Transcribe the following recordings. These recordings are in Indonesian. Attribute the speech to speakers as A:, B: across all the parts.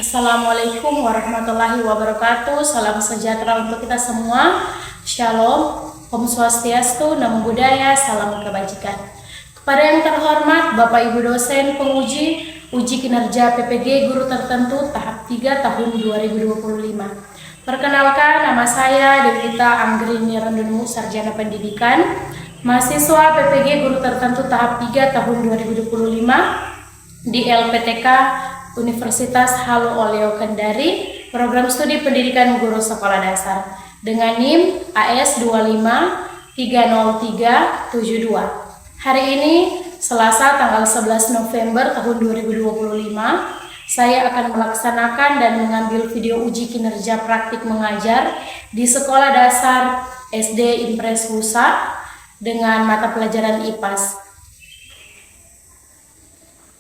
A: Assalamualaikum warahmatullahi wabarakatuh. Salam sejahtera untuk kita semua. Shalom, Om Swastiastu, Namo Buddhaya, salam kebajikan. Kepada yang terhormat Bapak Ibu dosen penguji uji kinerja PPG guru tertentu tahap 3 tahun 2025. Perkenalkan, nama saya Devita Anggrini Rendunu, Sarjana Pendidikan, mahasiswa PPG guru tertentu tahap 3 tahun 2025 di LPTK Universitas Halu Oleo Kendari, program studi pendidikan guru sekolah dasar dengan NIM AS 2530372. Hari ini Selasa tanggal 11 November tahun 2025, saya akan melaksanakan dan mengambil video uji kinerja praktik mengajar di sekolah dasar SD Impres Husa dengan mata pelajaran IPAS.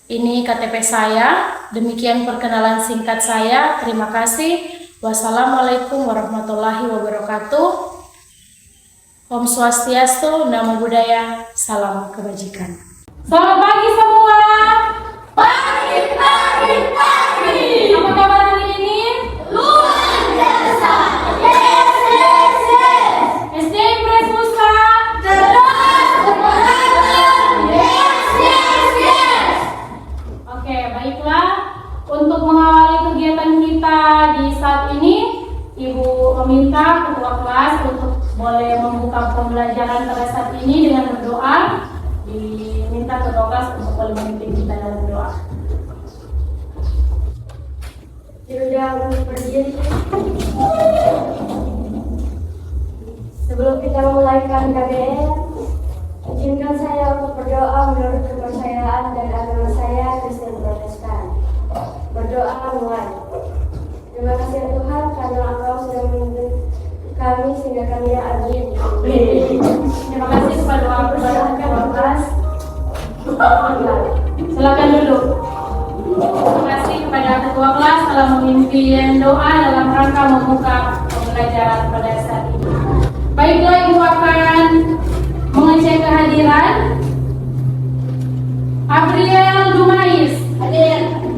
A: Ini KTP saya, demikian perkenalan singkat saya. Terima kasih. Wassalamualaikum warahmatullahi wabarakatuh. Om Swastiastu, Namo Buddhaya, salam kebajikan. Selamat pagi semua.
B: Pagi.
A: Apa kabar hari ini?
B: Luar biasa.
A: SD Impres Husa.
B: Terus semangat.
A: Oke, baiklah. Untuk mengawali kegiatan kita di saat ini, Ibu meminta ketua kelas untuk boleh membuka pembelajaran pada saat ini dengan berdoa. Diminta ketua kelas untuk boleh memimpin kita dalam doa.
B: Sudah berdiri. Sebelum kita memulaikan KBR, izinkan saya untuk berdoa menurut kepercayaan dan agama saya, Kristen Protestan. Berdoa mulai. Terima kasih ya Tuhan karena Engkau sudah memimpin kami sehingga kami yang adil.
A: Terima kasih kepada ketua kelas. Silakan duduk. Terima kasih kepada ketua kelas telah memimpin doa dalam rangka membuka pembelajaran pada saat ini. Baiklah, Ibu akan mengecek kehadiran. Abriel Dumais,
B: Hadir.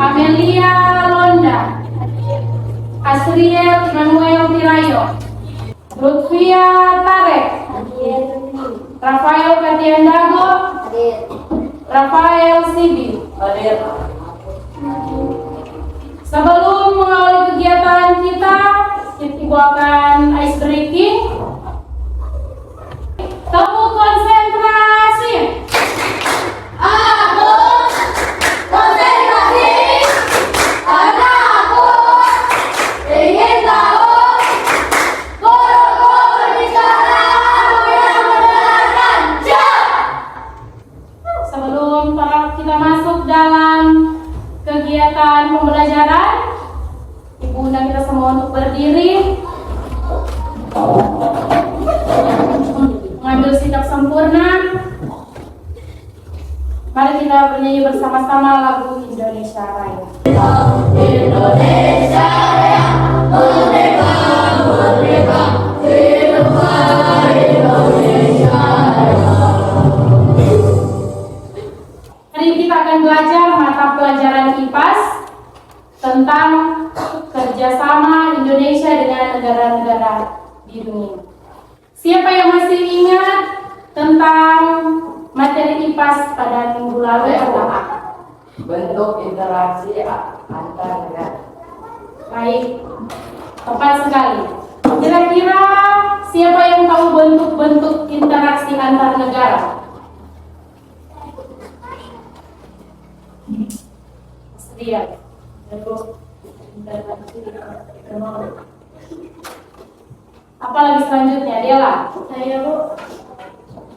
A: Amelia Londa, Asriel Manuel Tirayo, Lutfia Tarek,
B: Hadir.
A: Rafael Katiandago,
B: Hadir.
A: Rafael Sibi.
B: Hadir.
A: Sebelum mengawali kegiatan kita, Ibu akan ice breaking. Temu konsentrasi.
B: Aku konsentrasi karena aku ingin tahu guru-guru di sana yang mendengarkan.
A: Sebelum kita masuk dalam kegiatan pembelajaran, Ibu undang kita semua untuk berdiri, mengambil sikap sempurna. Mari kita bernyanyi bersama-sama lagu Indonesia Raya.
B: Indonesia Raya, merdeka, merdeka, hiduplah Indonesia Raya.
A: Hari ini kita akan belajar mata pelajaran IPAS tentang kerjasama Indonesia dengan negara-negara di dunia. Siapa yang masih ingat tentang materi IPAS pada minggu lalu pertama?
C: Bentuk interaksi antar negara.
A: Baik, tepat sekali. Kira-kira siapa yang tahu bentuk-bentuk interaksi antar negara? Dia. Apa lagi selanjutnya? Dela.
B: Saya Bu,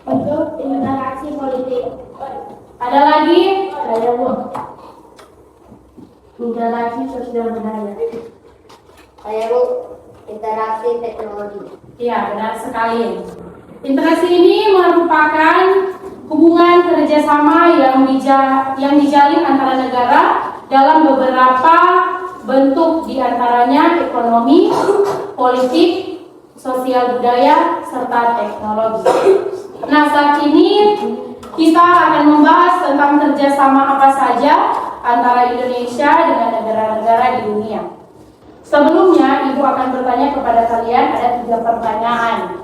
B: untuk interaksi politik.
A: Ada lagi?
B: Saya Bu, interaksi sosial budaya. Saya Bu, interaksi teknologi.
A: Ya, benar sekali. Interaksi ini merupakan hubungan kerjasama yang dijalin antara negara dalam beberapa bentuk, diantaranya ekonomi, politik, sosial budaya, serta teknologi. Nah, saat ini kita akan membahas tentang kerjasama apa saja antara Indonesia dengan negara-negara di dunia. Sebelumnya, Ibu akan bertanya kepada kalian ada 3 pertanyaan.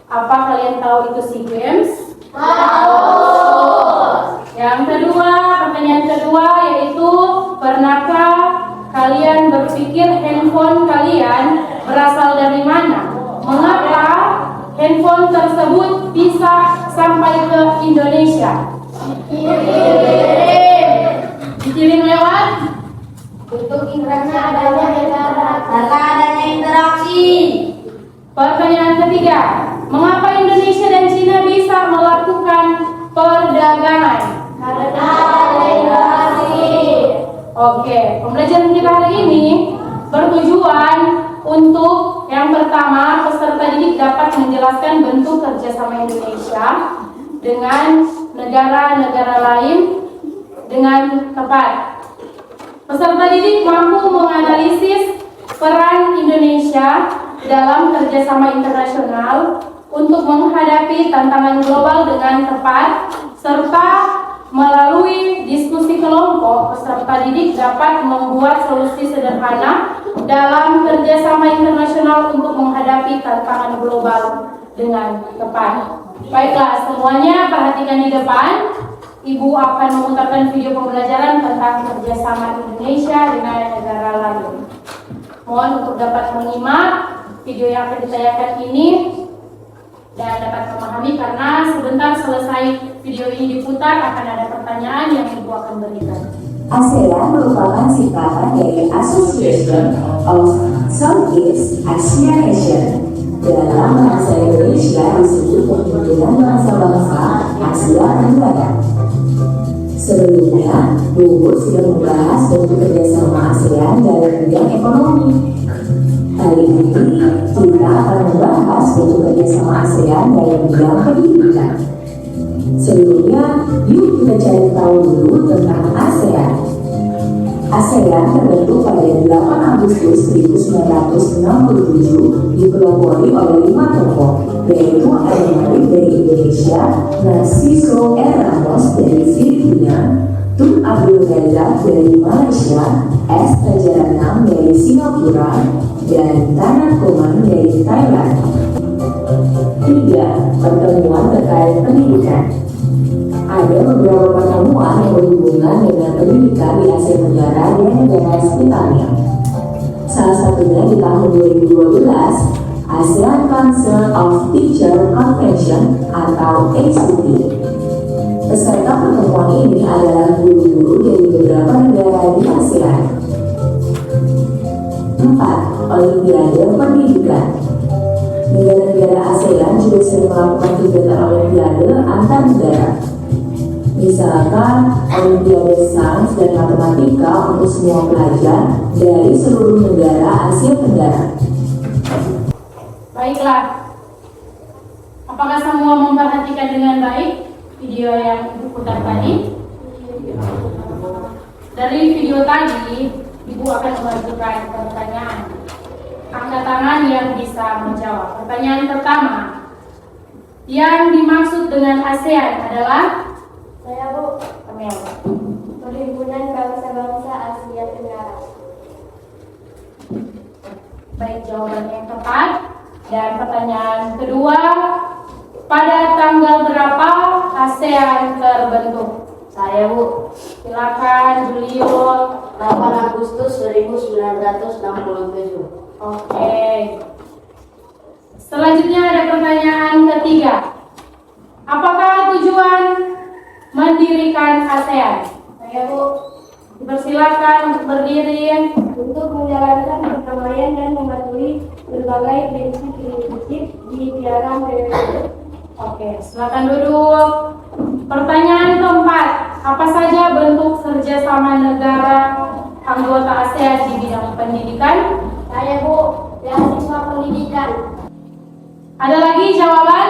A: Apa kalian tahu itu SEA Games? Tahu. Yang kedua, pertanyaan kedua yaitu, pernahkah kalian berpikir handphone kalian berasal dari mana? Mengapa handphone tersebut bisa sampai ke Indonesia? Dikirim lewat?
B: Karena adanya interaksi.
A: Pertanyaan ketiga, mengapa Indonesia dan Cina bisa melakukan perdagangan?
B: Karena ada interaksi.
A: Oke, pembelajaran kita hari ini bertujuan untuk yang pertama, peserta didik dapat menjelaskan bentuk kerjasama Indonesia dengan negara-negara lain dengan tepat. Peserta didik mampu menganalisis peran Indonesia dalam kerjasama internasional untuk menghadapi tantangan global dengan tepat, serta melalui diskusi kelompok, peserta didik dapat membuat solusi sederhana dalam kerjasama internasional untuk menghadapi tantangan global dengan tepat. Baiklah, semuanya perhatikan di depan. Ibu akan memutarkan video pembelajaran tentang kerjasama Indonesia dengan negara lain. Mohon untuk dapat menyimak video yang akan ditayangkan ini dan dapat memahami, karena sebentar selesai video ini diputar akan ada pertanyaan yang Ibu akan berikan.
D: ASEAN merupakan singkatan dari Association of Southeast Asian Nation. Dalam bahasa Indonesia disebut perhimpunan bangsa-bangsa Asia Tenggara. Sebelumnya, Bu sudah membahas bentuk kerjasama ASEAN dalam bidang ekonomi. Hari ini, kita akan membahas bentuk kerjasama ASEAN dalam bidang pendidikan. Sebelumnya, yuk kita cari tahu dulu tentang ASEAN. ASEAN terbentuk pada 8 Agustus 1967, dipelopori oleh 5 tokoh, yaitu Edi Malik dari Indonesia, Narciso R. Ramos dari Filipina, Tun Abdul Razak dari Malaysia, S. Rajaratnam dari Singapura, dan Tanat Koman dari Thailand. 3. Pertemuan terkait pendidikan. Ada beberapa pertemuan yang berhubungan dengan pendidikan di Asia Tenggara dan negara sekitarnya. Salah satunya di tahun 2012, ASEAN Council of Teacher Convention atau ACT. Peserta pertemuan ini adalah guru-guru dari beberapa negara di ASEAN. 4. Olimpiade Pendidikan. Negara-negara ASEAN juga sering melakukan kegiatan olimpiade antar negara. Misalkan Olimpiade Sains dan Matematika untuk semua pelajar dari seluruh negara Asia Tenggara.
A: Baiklah, apakah semua memperhatikan dengan baik video yang Ibu putar tadi? Dari video tadi, Ibu akan mengajukan pertanyaan. Angkat tangan yang bisa menjawab. Pertanyaan pertama, yang dimaksud dengan ASEAN adalah?
B: Saya Bu, Perhimpunan Bangsa-Bangsa Asia Tenggara.
A: Baik, jawaban yang tepat. Dan pertanyaan kedua, pada tanggal berapa ASEAN terbentuk?
B: Saya Bu,
A: Silakan Julio.
B: 8 Agustus 1967.
A: Oke. Selanjutnya ada pertanyaan ketiga. Apakah tujuan mendirikan ASEAN?
B: Saya Bu,
A: Dipersilakan untuk berdiri.
B: untuk menjalankan perdamaian dan mematuhi berbagai prinsip-prinsip di piagam PBB.
A: Oke, silakan duduk. Pertanyaan keempat, apa saja bentuk kerjasama negara anggota ASEAN di bidang pendidikan?
B: Saya Bu, beasiswa pendidikan.
A: Ada lagi jawaban?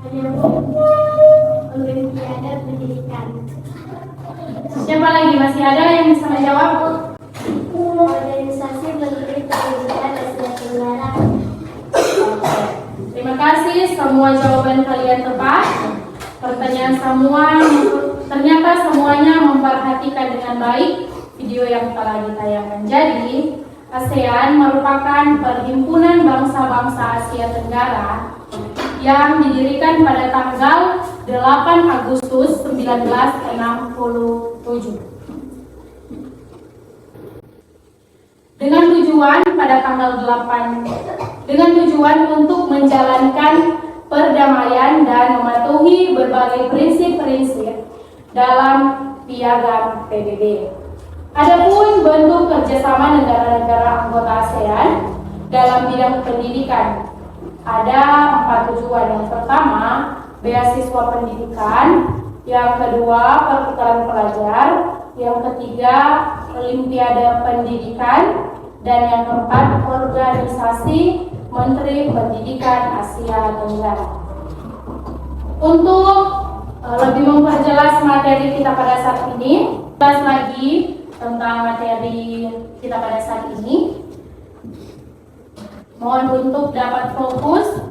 B: Saya Bu, Olimpiade Pendidikan.
A: Siapa lagi? Masih ada yang bisa menjawab?
B: Organisasi Menteri Pendidikan Asia Tenggara.
A: Oke. Terima kasih, semua jawaban kalian tepat. Pertanyaan semua, ternyata semuanya memperhatikan memperhatikan dengan baik video yang telah ditayangkan. Jadi, ASEAN merupakan perhimpunan bangsa-bangsa Asia Tenggara yang didirikan pada tanggal 8 Agustus 1967. Dengan tujuan untuk menjalankan perdamaian dan mematuhi berbagai prinsip-prinsip dalam piagam PBB. Adapun bentuk kerjasama negara-negara anggota ASEAN dalam bidang pendidikan ada 4 tujuan. Yang pertama, beasiswa pendidikan. Yang kedua, perputaran pelajar. Yang ketiga, olimpiade pendidikan. Dan yang keempat, organisasi Menteri Pendidikan Asia Tenggara. Untuk lebih memperjelas materi kita pada saat ini, bahas lagi tentang materi kita pada saat ini. Mohon untuk dapat fokus.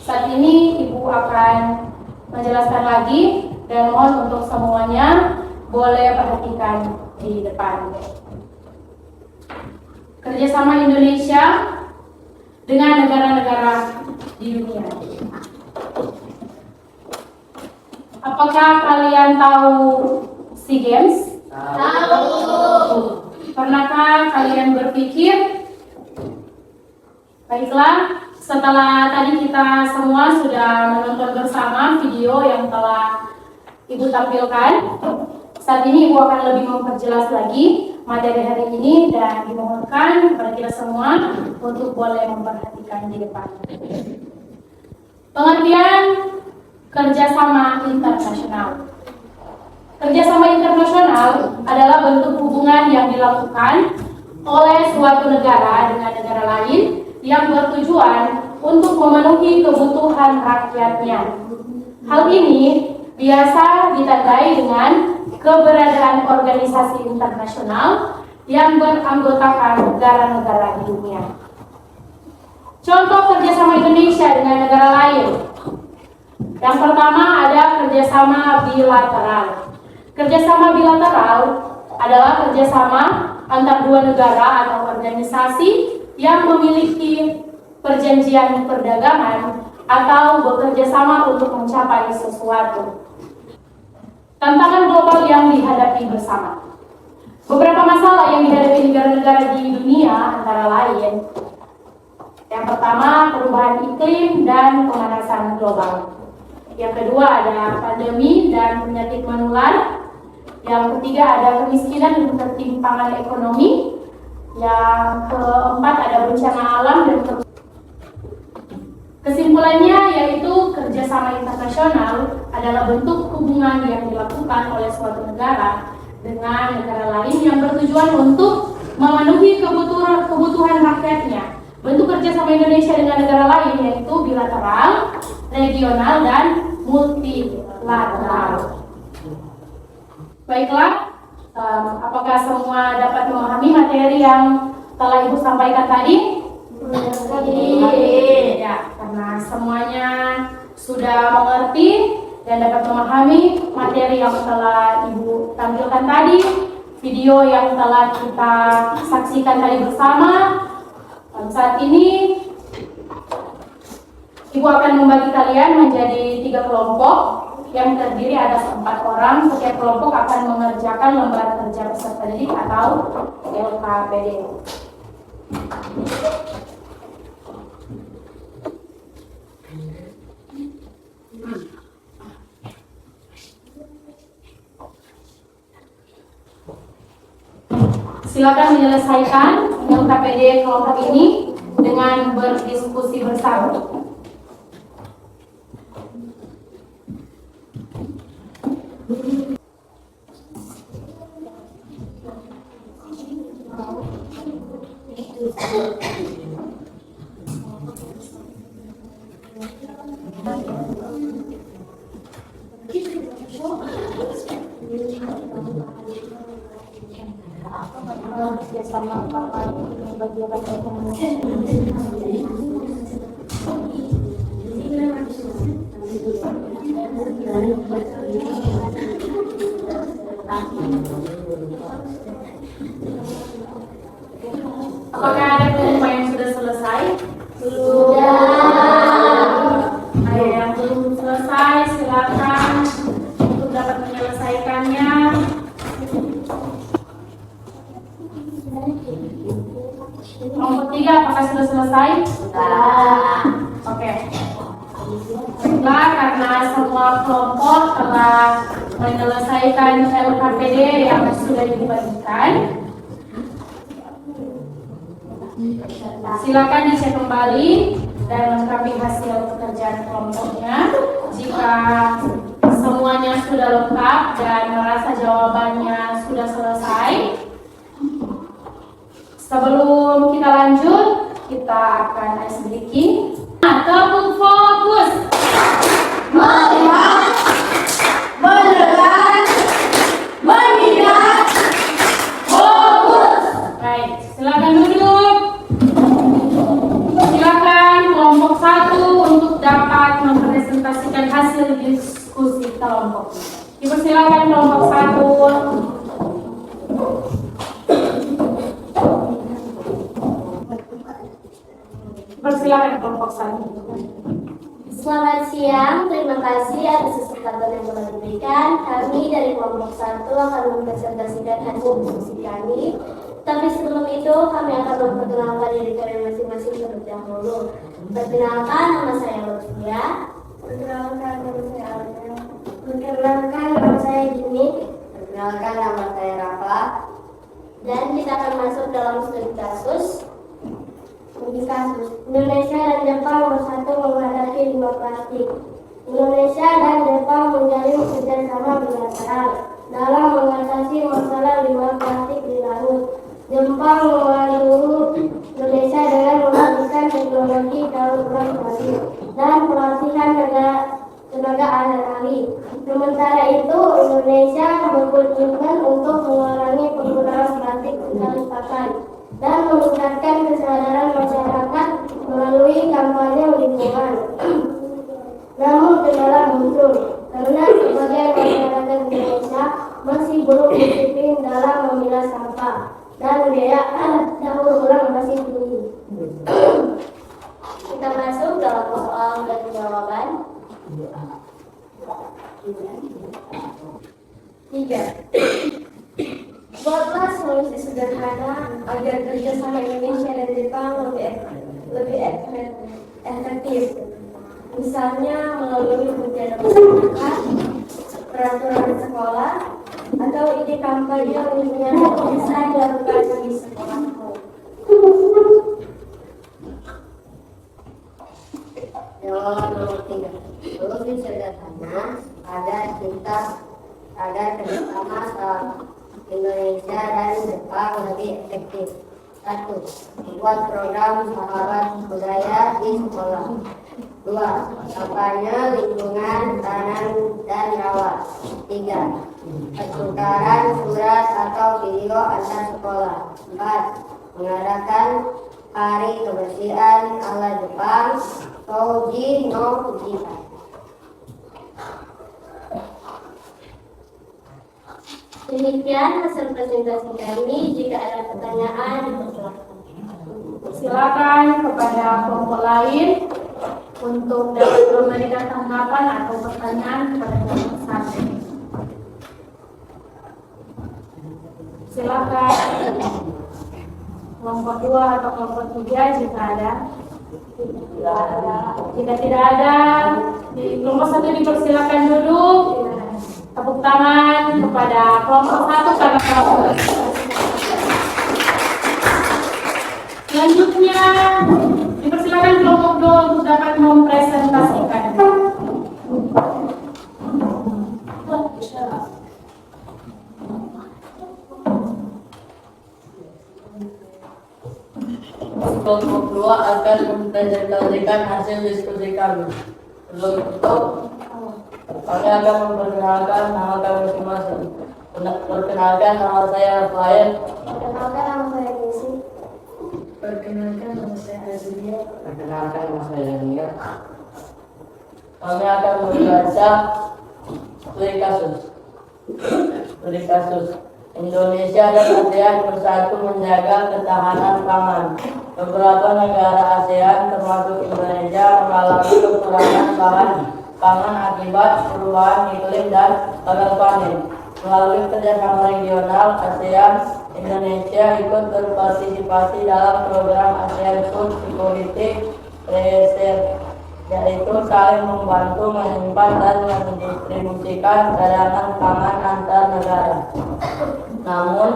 A: Saat ini Ibu akan menjelaskan lagi dan mohon untuk semuanya boleh perhatikan di depan. Kerjasama Indonesia dengan negara-negara di dunia. Apakah kalian tahu SEA Games? Tahu. Pernahkah kalian berpikir? Baiklah, setelah tadi kita semua sudah menonton bersama video yang telah Ibu tampilkan, saat ini Ibu akan lebih memperjelas lagi materi hari ini dan dimohonkan kepada kita semua untuk boleh memperhatikan di depan. Pengertian kerjasama internasional. Kerjasama internasional adalah bentuk hubungan yang dilakukan oleh suatu negara dengan negara lain yang bertujuan untuk memenuhi kebutuhan rakyatnya. Hal ini biasa ditandai dengan keberadaan organisasi internasional yang beranggotakan negara-negara di dunia. Contoh kerjasama Indonesia dengan negara lain. Yang pertama ada kerjasama bilateral. Kerjasama bilateral adalah kerjasama antar dua negara atau organisasi yang memiliki perjanjian perdagangan atau bekerja sama untuk mencapai sesuatu. Tantangan global yang dihadapi bersama. Beberapa masalah yang dihadapi negara-negara di dunia antara lain. Yang pertama, perubahan iklim dan pemanasan global. Yang kedua ada pandemi dan penyakit menular. Yang ketiga ada kemiskinan dan ketimpangan ekonomi. Yang keempat ada bencana alam dan kesimpulannya yaitu kerjasama internasional adalah bentuk hubungan yang dilakukan oleh suatu negara dengan negara lain yang bertujuan untuk memenuhi kebutuhan rakyatnya. Bentuk kerjasama Indonesia dengan negara lain yaitu bilateral, regional, dan multilateral. Baiklah, apakah semua dapat memahami materi yang telah Ibu sampaikan tadi? Ya, karena semuanya sudah mengerti dan dapat memahami materi yang telah Ibu tampilkan tadi, video yang telah kita saksikan tadi bersama. Saat ini Ibu akan membagi kalian menjadi 3 kelompok yang terdiri atas 4 orang. Setiap kelompok akan mengerjakan lembar kerja peserta didik atau LKPD. Silakan menyelesaikan LKPD kelompok ini dengan berdiskusi bersama. Apakah ada kelompok yang sudah selesai?
B: Sudah.
A: Ada yang belum selesai, silakan untuk dapat menyelesaikannya. Kelompok 3 apakah sudah selesai?
B: Sudah.
A: Oke. Baiklah, karena semua kelompok telah menyelesaikan LKPD yang sudah dibagikan, silakan dicek kembali dan lengkapi hasil pekerjaan kelompoknya. Jika semuanya sudah lengkap dan merasa jawabannya sudah selesai, sebelum kita lanjut, kita akan ice breaking ataupun fokus.
B: Melihat, mendengar, mengingat, fokus.
A: Baik, silakan duduk. Silakan kelompok 1 untuk dapat mempresentasikan hasil diskusi kelompok. Dipersilakan kelompok 1. Persilakan kelompok 1.
B: Selamat siang, terima kasih atas kesempatan yang telah diberikan. Kami dari kelompok 1 akan mempresentasikan hasil diskusi kami. Tapi sebelum itu, kami akan memperkenalkan diri kami masing-masing terlebih dahulu. Perkenalkan, nama saya Lutfia. Perkenalkan, nama saya Alvin. Perkenalkan, nama saya Jimmy. Perkenalkan, nama saya Rafa. Dan kita akan masuk dalam studi kasus. Indonesia dan Jepang bersatu menghadapi limbah plastik. Indonesia dan Jepang menjalin kerjasama bilateral dalam mengatasi masalah limbah plastik di laut. Jepang membantu Indonesia dengan memberikan teknologi daur ulang plastik dan pelatihan tenaga ahli. Sementara itu, Indonesia berkomitmen untuk mengurangi penggunaan plastik sekali pakai dan meningkatkan kesadaran masyarakat melalui kampanye lingkungan. Namun kendala muncul karena sebagian masyarakat Indonesia masih belum disiplin dalam memilah sampah dan biaya daur ulang masih tinggi. Kita masuk dalam soal dan jawaban. 3. Buatlah solusi sederhana agar kerjasama Indonesia dan Jepang lebih efektif. Misalnya melalui kegiatan masyarakat, peraturan sekolah, atau ide kampanye lingkungan yang bisa dilakukan di sekolahku. Jawaban nomor 3. Solusi sederhana agar kerjasama Indonesia dan Jepang lebih efektif. 1. Membuat program sahabat budaya di sekolah. 2. Kampanye lingkungan, tanam dan rawat. 3. Pertukaran surat atau video antar sekolah. 4. Mengadakan hari kebersihan ala Jepang, Souji no Fuji. Demikian hasil presentasi kami. Jika ada pertanyaan, dipersilakan.
A: Silakan kepada kelompok lain untuk dapat memberikan tanggapan atau pertanyaan kepada kelompok 1. Silakan kelompok 2 atau kelompok 3 jika ada. Jika tidak ada, di kelompok 1 dipersilakan duduk. Tepuk tangan kepada kelompok 1 karena kelompok. Selanjutnya dipersilakan kelompok 2 untuk dapat mempresentasikan.
C: Kelompok 2 akan mempresentasikan hasil diskusi kami. Sebelum itu, kami akan memperkenalkan nama kami masing-masing. Perkenalkan, nama saya Rafael.
B: Perkenalkan, nama saya Desi.
C: Perkenalkan, nama saya Azulia. Perkenalkan, nama saya Dania. Kami akan membaca studi kasus. Studi kasus Indonesia dan ASEAN bersatu menjaga ketahanan pangan. Beberapa negara ASEAN termasuk Indonesia mengalami kekurangan bahan pangan akibat perubahan iklim dan gagal panen. Melalui kerjasama regional ASEAN, Indonesia ikut berpartisipasi dalam program ASEAN Food Security Reserve, yaitu saling membantu menyimpan dan mendistribusikan cadangan pangan antar negara. Namun,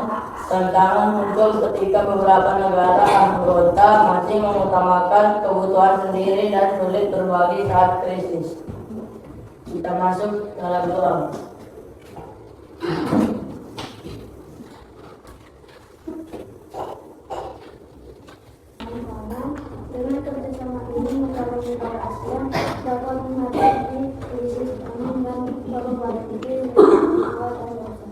C: tantangan muncul ketika beberapa negara anggota masih mengutamakan kebutuhan sendiri dan sulit berbagi saat krisis. Kita masuk dalam doa.
B: Dengan kerjasama ini membangun negara ASEAN dapat menghadapi krisis pangan dan perubahan iklim dengan kuat dan nyata.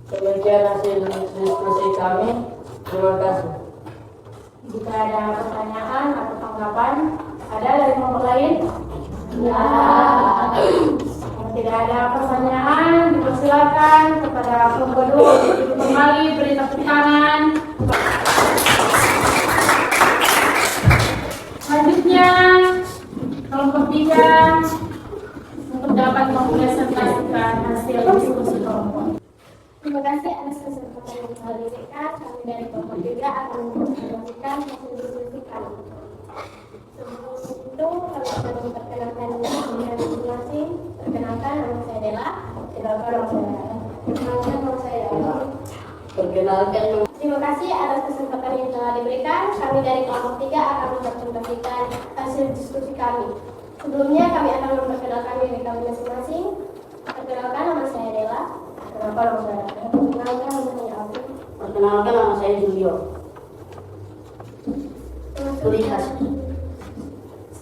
C: Demikian hasil diskusi kami. Terima kasih.
A: Jika ada pertanyaan atau tanggapan, ada dari kelompok lain? Ya. Kalau tidak ada pertanyaan, dipersilakan kepada kelompok 2 untuk kembali beri tepuk tangan. Selanjutnya, kelompok 3 untuk dapat mempresentasikan hasil diskusi kelompok.
B: Terima kasih atas kesempatan yang telah diberikan. Kami dari kelompok 3 akan mempresentasikan hasil diskusi kami. Sebelum itu, kami akan memperkenalkan diri masing-masing. Perkenalkan, nama saya Dela. Perkenalkan, nama saya Dela.
C: Perkenalkan.
B: Terima kasih atas kesempatan yang telah diberikan. Kami dari kelompok 3 akan mempresentasikan hasil diskusi kami. Sebelumnya, kami akan memperkenalkan diri kami masing-masing. Perkenalkan, nama saya Dela. Perkenalkan, nama saya Alvin.
C: Perkenalkan, nama saya Julio.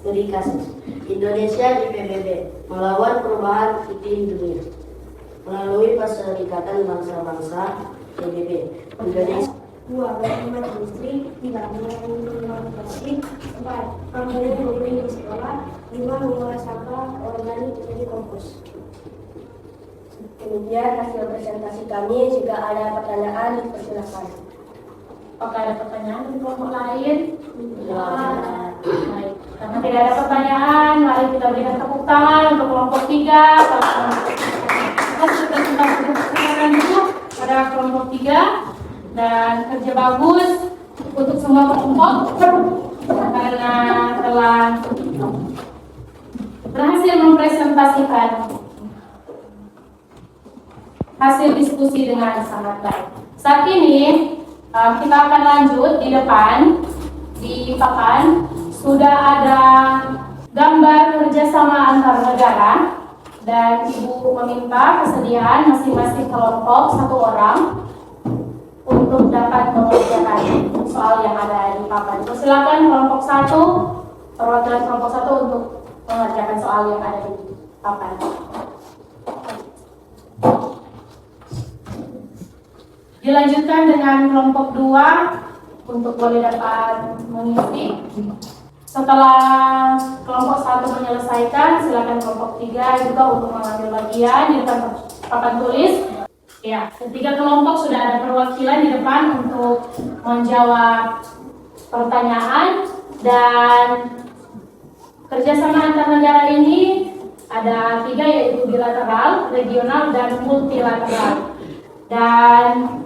C: Studi kasus Indonesia di PBB melawan perubahan iklim dunia melalui Perserikatan Bangsa-Bangsa PBB. Indonesia
B: 2. Bagaimana industri. 3. Mengurangi plastik. 4. Kampanye mobil di sekolah. 5. Mengolah sampah organik menjadi kompos. Demikian hasil presentasi kami. Jika ada pertanyaan, dipersilakan.
A: Apakah ada pertanyaan dari kelompok lain?
C: Ya.
A: Baik. Karena tidak ada pertanyaan, mari kita berikan tepuk tangan untuk kelompok 3. Kita silakan dulu pada kelompok 3 dan kerja bagus untuk semua kelompok karena telah berhasil mempresentasikan hasil diskusi dengan sangat baik. Saat ini kita akan lanjut di depan, di papan sudah ada gambar kerjasama antar negara dan Ibu meminta kesediaan masing-masing kelompok 1 orang untuk dapat mengerjakan soal yang ada di papan. Silakan kelompok 1, perwakilan kelompok 1 untuk mengerjakan soal yang ada di papan. Dilanjutkan dengan kelompok 2 untuk boleh dapat mengisi. Setelah kelompok 1 menyelesaikan, silakan kelompok 3 juga untuk mengambil bagian di depan papan tulis. Ya, ketiga kelompok sudah ada perwakilan di depan untuk menjawab pertanyaan, dan kerjasama antar negara ini ada 3, yaitu bilateral, regional, dan multilateral. Dan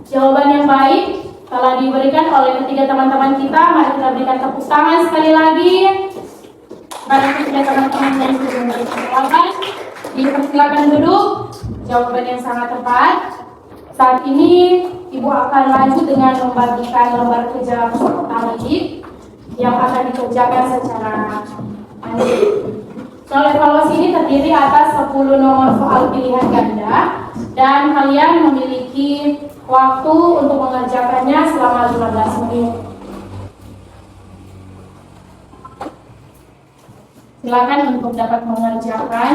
A: jawaban yang baik telah diberikan oleh ketiga teman-teman kita. Mari kita berikan tepuk tangan sekali lagi pada ketiga teman-teman yang sudah memberikan jawaban. Dipersilakan duduk. Jawaban yang sangat tepat. Saat ini Ibu akan lanjut dengan membagikan lembar kerja peserta didik yang akan dikerjakan secara mandiri. Soal evaluasi ini terdiri atas 10 nomor soal pilihan ganda dan kalian memiliki waktu untuk mengerjakannya selama 15 menit. Silakan untuk dapat mengerjakan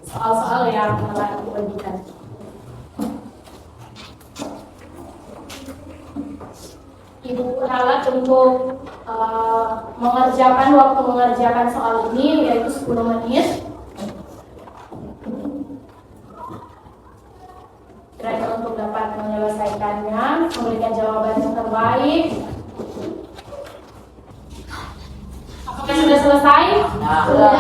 A: soal-soal yang telah dibagikan. Ibu ralat untuk mengerjakan waktu mengerjakan soal ini yaitu 10 menit. Kira-kira untuk dapat menyelesaikannya, memberikan jawaban yang terbaik. Apakah sudah selesai? Sudah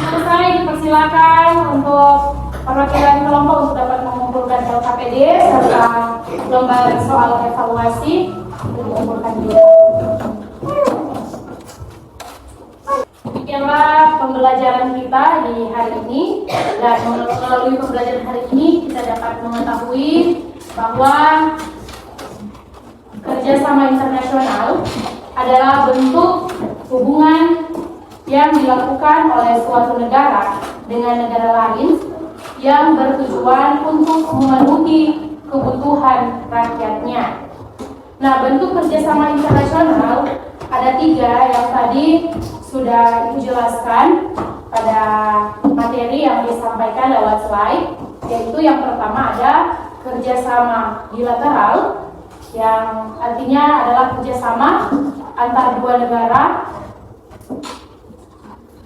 A: selesai, dipersilakan untuk perwakilan kelompok untuk dapat mengumpulkan LKPD serta lembar soal evaluasi mengumpulkan diri. Demikianlah pembelajaran kita di hari ini, dan melalui pembelajaran hari ini kita dapat mengetahui bahwa kerjasama internasional adalah bentuk hubungan yang dilakukan oleh suatu negara dengan negara lain yang bertujuan untuk memenuhi kebutuhan rakyatnya. Nah, bentuk kerjasama internasional ada 3 yang tadi sudah dijelaskan pada materi yang disampaikan lewat slide, yaitu yang pertama ada kerjasama bilateral, yang artinya adalah kerjasama antar 2 negara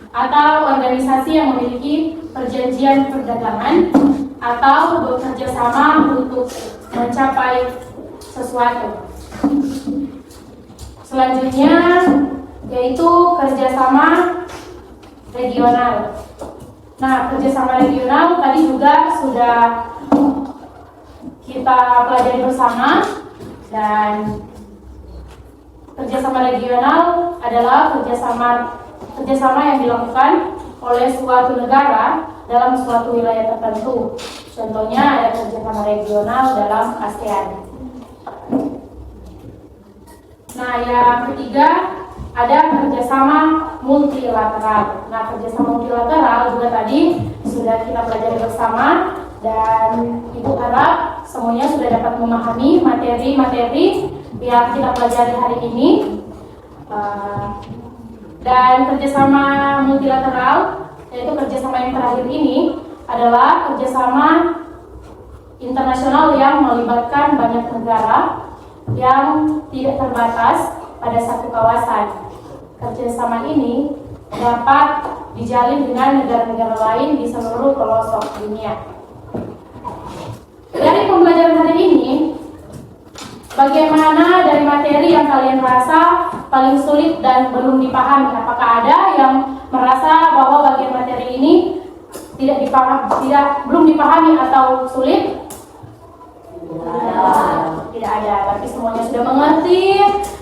A: atau organisasi yang memiliki perjanjian perdagangan atau bekerja sama untuk mencapai sesuatu. Selanjutnya yaitu kerjasama regional. Nah, kerjasama regional tadi juga sudah kita pelajari bersama, dan kerjasama regional adalah kerjasama yang dilakukan oleh suatu negara dalam suatu wilayah tertentu. Contohnya ada kerjasama regional dalam ASEAN. Nah, yang ketiga ada kerjasama multilateral. Nah, kerjasama multilateral juga tadi sudah kita pelajari bersama, dan Ibu harap semuanya sudah dapat memahami materi-materi yang kita pelajari hari ini. Dan kerjasama multilateral, yaitu kerjasama yang terakhir ini, adalah kerjasama internasional yang melibatkan banyak negara yang tidak terbatas pada satu kawasan. Kerjasama ini dapat dijalin dengan negara-negara lain di seluruh pelosok dunia. Dari pembelajaran hari ini, bagaimana dari materi yang kalian rasa paling sulit dan belum dipahami? Apakah ada yang merasa bahwa bagian materi ini belum dipahami atau sulit? Tidak ada. Berarti semuanya sudah mengerti.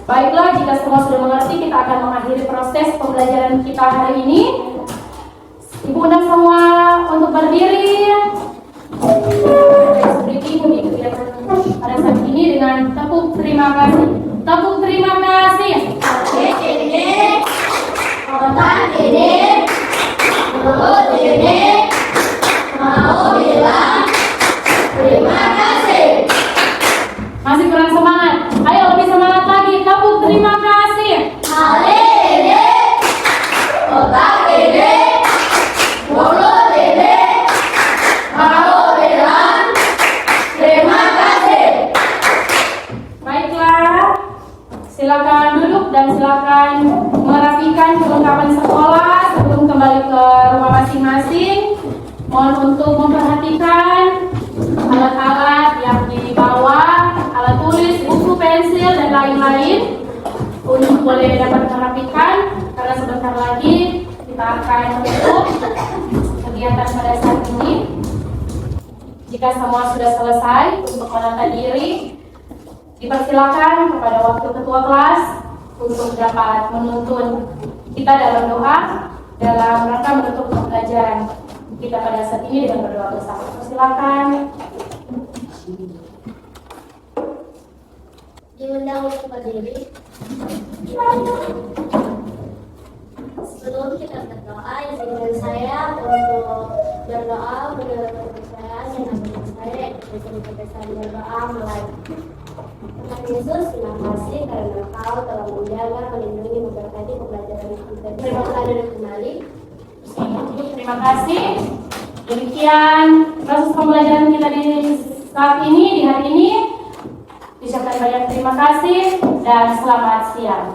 A: Baiklah, jika semua sudah mengerti, kita akan mengakhiri proses pembelajaran kita hari ini. Ibu undang semua untuk berdiri. Pada saat ini dengan tepuk terima kasih. Tepuk terima kasih. Terima kasih. Masih kurang semangat. Ayo lebih semangat lagi. Tepuk terima kasih. Baiklah, silakan duduk dan silakan merapikan kelengkapan sekolah sebelum kembali ke rumah masing-masing. Mohon untuk memperhatikan alat-alat yang dibawa, alat tulis, buku, pensil, dan lain-lain. Untuk boleh dapat merapikan, karena sebentar lagi kita akan menutup kegiatan pada saat ini. Jika semua sudah selesai untuk menata diri, dipersilakan kepada waktu ketua kelas untuk dapat menuntun kita dalam doa dalam rangka menutup pembelajaran kita pada saat ini dengan berdoa bersama. Silakan.
B: Diundang untuk berdiri. Sebelum kita berdoa, izinkan saya untuk berdoa menurut saya sebagai besar berdoa mulai. Tuhan Yesus, terima kasih karena Engkau telah menjaga, melindungi, memberkati pembelajaran kita. Terima kasih kembali.
A: Terima kasih. Demikian proses pembelajaran kita di saat ini, di hari ini. Ucapkan banyak terima kasih dan selamat siang.